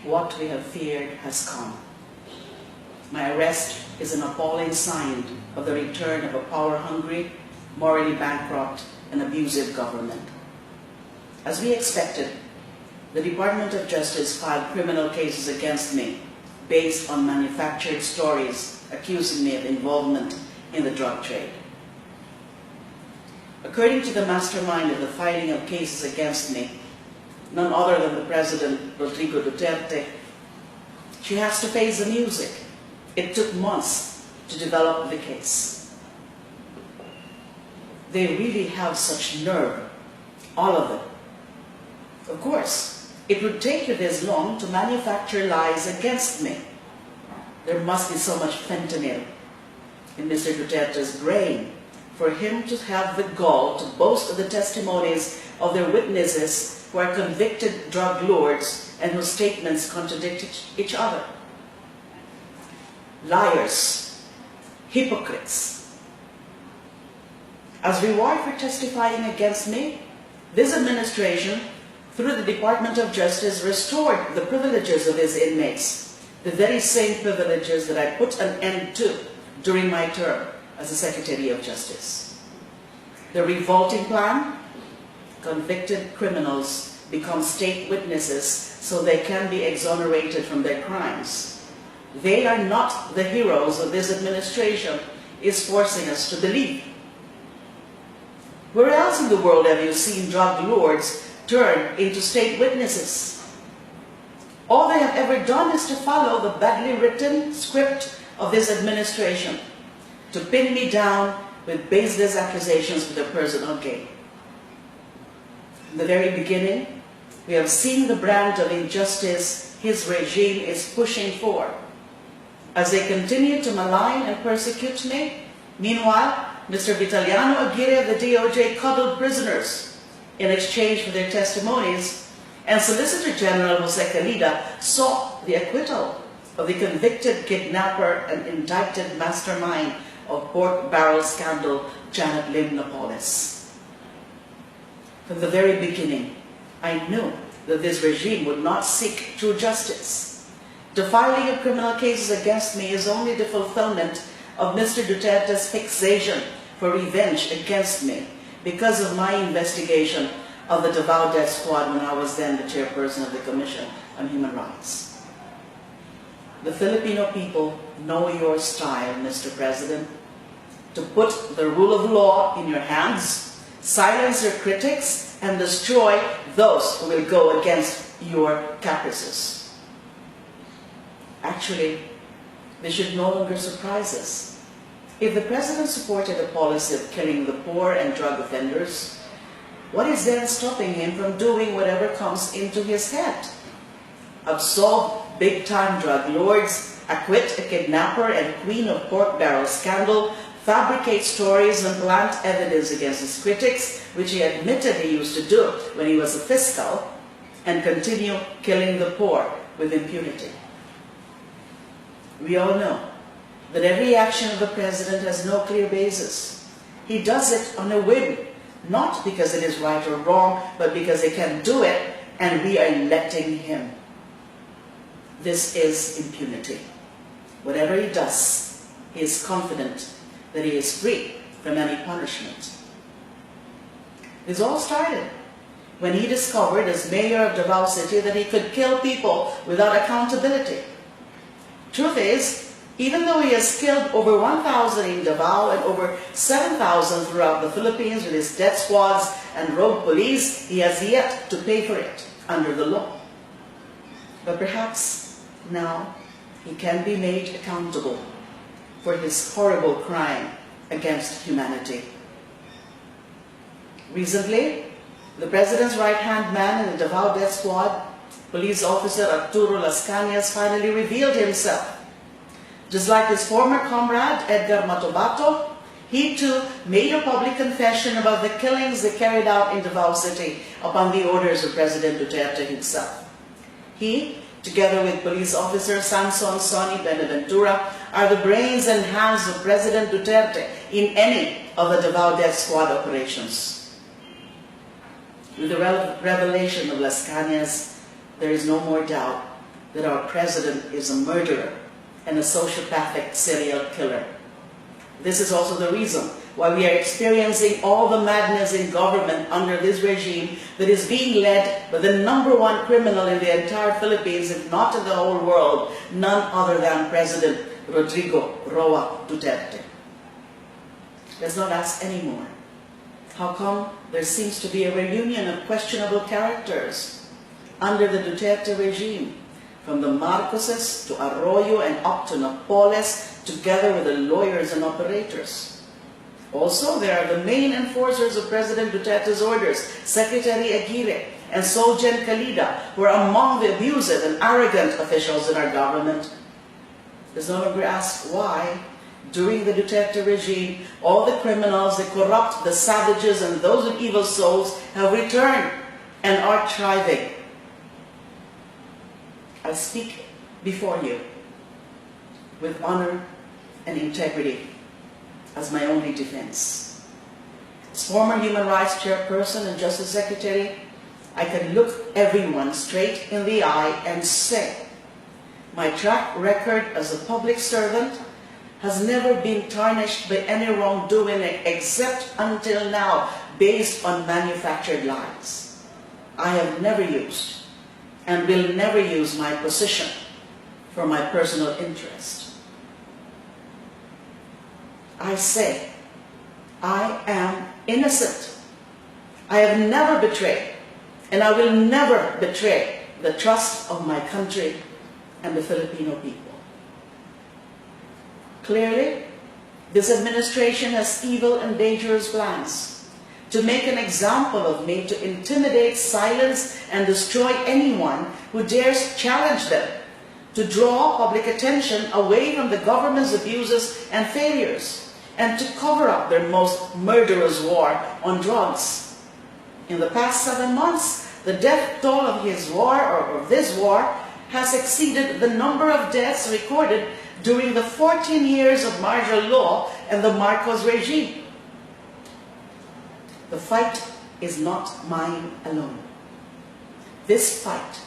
what we have feared has come. My arrest is an appalling sign of the return of a power-hungry, morally bankrupt, and abusive government. As we expected, the Department of Justice filed criminal cases against me based on manufactured stories accusing me of involvement in the drug trade. According to the mastermind of the filing of cases against me, none other than the President, Rodrigo Duterte, she has to face the music. It took months to develop the case. They really have such nerve, all of them. Of course, it would take you this long to manufacture lies against me. There must be so much fentanyl in Mr. Duterte's brain for him to have the gall to boast of the testimonies of their witnesses who are convicted drug lords and whose statements contradict each other. Liars, hypocrites. As reward for testifying against me, this administration, through the Department of Justice, restored the privileges of his inmates, the very same privileges that I put an end to during my term as the Secretary of Justice. The revolting plan: convicted criminals become state witnesses so they can be exonerated from their crimes. They are not the heroes of this administration is forcing us to believe. Where else in the world have you seen drug lords turn into state witnesses? All they have ever done is to follow the badly written script of this administration, to pin me down with baseless accusations for their personal gain. From the very beginning, we have seen the brand of injustice his regime is pushing for. As they continue to malign and persecute me, meanwhile, Mr. Vitaliano Aguirre of the DOJ cuddled prisoners in exchange for their testimonies, and Solicitor General Jose Calida sought the acquittal of the convicted kidnapper and indicted mastermind of pork barrel scandal, Janet Lim Napoles. From the very beginning, I knew that this regime would not seek true justice. The filing of criminal cases against me is only the fulfillment of Mr. Duterte's fixation for revenge against me because of my investigation of the Davao Death Squad when I was then the chairperson of the Commission on Human Rights. The Filipino people know your style, Mr. President, to put the rule of law in your hands, silence your critics, and destroy those who will go against your caprices. Actually, this should no longer surprise us. If the President supported a policy of killing the poor and drug offenders, what is then stopping him from doing whatever comes into his head? Absolve big-time drug lords, acquit a kidnapper and queen of pork barrel scandal, fabricate stories and plant evidence against his critics, which he admitted he used to do when he was a fiscal, and continue killing the poor with impunity. We all know that every action of the President has no clear basis. He does it on a whim, not because it is right or wrong, but because he can do it and we are letting him. This is impunity. Whatever he does, he is confident that he is free from any punishment. This all started when he discovered as mayor of Davao City that he could kill people without accountability. Truth is, even though he has killed over 1,000 in Davao and over 7,000 throughout the Philippines with his death squads and rogue police, he has yet to pay for it under the law. But perhaps now he can be made accountable for his horrible crime against humanity. Recently, the President's right-hand man in the Davao Death Squad, Police Officer Arturo Las Cañas, finally revealed himself. Just like his former comrade, Edgar Matobato, he too made a public confession about the killings they carried out in Davao City upon the orders of President Duterte himself. He, together with Police Officer Sanson Sonny Benaventura, are the brains and hands of President Duterte in any of the Davao Death Squad operations. With the revelation of Las Cañas, there is no more doubt that our president is a murderer and a sociopathic serial killer. This is also the reason why we are experiencing all the madness in government under this regime that is being led by the #1 criminal in the entire Philippines, if not in the whole world, none other than President Rodrigo Roa Duterte. Let's not ask anymore. How come there seems to be a reunion of questionable characters under the Duterte regime, from the Marcoses to Arroyo and up to Napoles, together with the lawyers and operators? Also, there are the main enforcers of President Duterte's orders, Secretary Aguirre and Solgen Calida, who are among the abusive and arrogant officials in our government. Let's no longer ask why, during the Duterte regime, all the criminals, the corrupt, the savages, and those with evil souls have returned and are thriving. I speak before you with honor and integrity as my only defense. As former Human Rights Chairperson and Justice Secretary, I can look everyone straight in the eye and say, my track record as a public servant has never been tarnished by any wrongdoing except until now based on manufactured lies. I have never used and will never use my position for my personal interest. I say, I am innocent. I have never betrayed, and I will never betray the trust of my country and the Filipino people. Clearly, this administration has evil and dangerous plans to make an example of me, to intimidate, silence, and destroy anyone who dares challenge them, to draw public attention away from the government's abuses and failures, and to cover up their most murderous war on drugs. In the past 7 months, the death toll of his war, or of this war, has exceeded the number of deaths recorded during the 14 years of martial law and the Marcos regime. The fight is not mine alone. This fight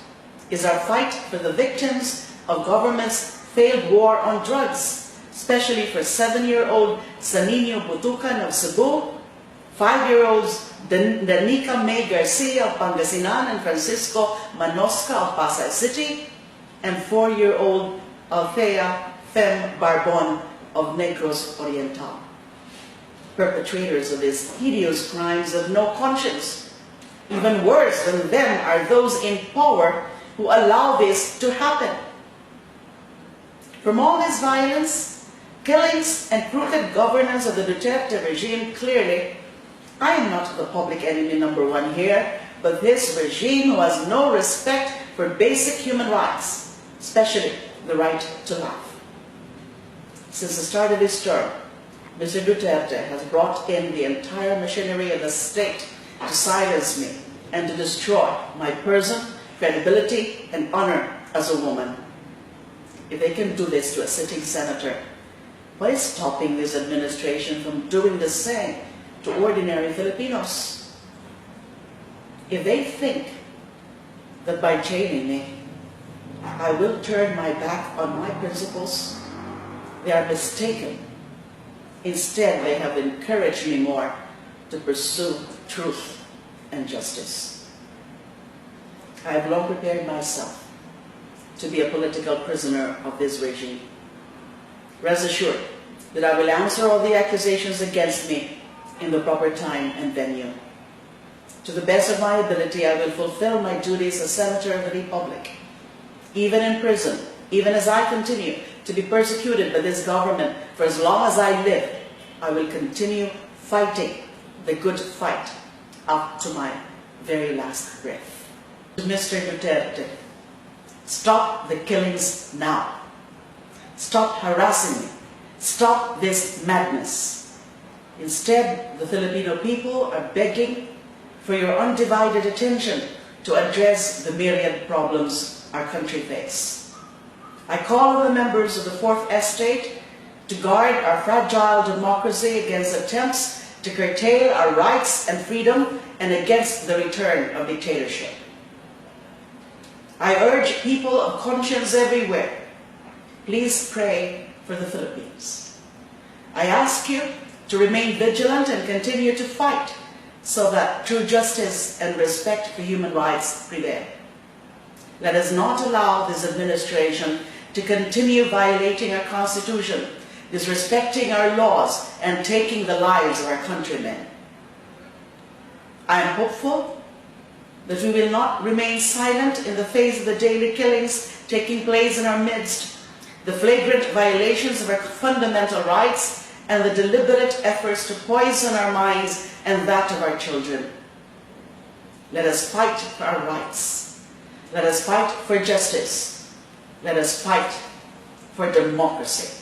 is our fight for the victims of government's failed war on drugs, especially for 7-year-old Sanino Butucan of Cebu, 5-year-olds Danica May Garcia of Pangasinan and Francisco Manosca of Pasay City, and 4-year-old Althea Fem Barbon of Negros Oriental. Perpetrators of these hideous crimes have no conscience. Even worse than them are those in power who allow this to happen. From all this violence, killings, and crooked governance of the Duterte regime, clearly, I am not the public enemy #1 here, but this regime who has no respect for basic human rights, especially the right to life. Since the start of his term, Mr. Duterte has brought in the entire machinery of the state to silence me and to destroy my person, credibility, and honor as a woman. If they can do this to a sitting senator, what is stopping this administration from doing the same to ordinary Filipinos? If they think that by jailing me, I will turn my back on my principles, they are mistaken. Instead, they have encouraged me more to pursue truth and justice. I have long prepared myself to be a political prisoner of this regime. Rest assured that I will answer all the accusations against me in the proper time and venue. To the best of my ability, I will fulfill my duties as Senator of the Republic. Even in prison, even as I continue to be persecuted by this government for as long as I live, I will continue fighting the good fight up to my very last breath. To Mr. Duterte, stop the killings now. Stop harassing me. Stop this madness. Instead, the Filipino people are begging for your undivided attention to address the myriad problems our country faces. I call on the members of the Fourth Estate to guard our fragile democracy against attempts to curtail our rights and freedom and against the return of dictatorship. I urge people of conscience everywhere, please pray for the Philippines. I ask you to remain vigilant and continue to fight so that true justice and respect for human rights prevail. Let us not allow this administration to continue violating our Constitution, disrespecting our laws, and taking the lives of our countrymen. I am hopeful that we will not remain silent in the face of the daily killings taking place in our midst, the flagrant violations of our fundamental rights, and the deliberate efforts to poison our minds and that of our children. Let us fight for our rights. Let us fight for justice. Let us fight for democracy.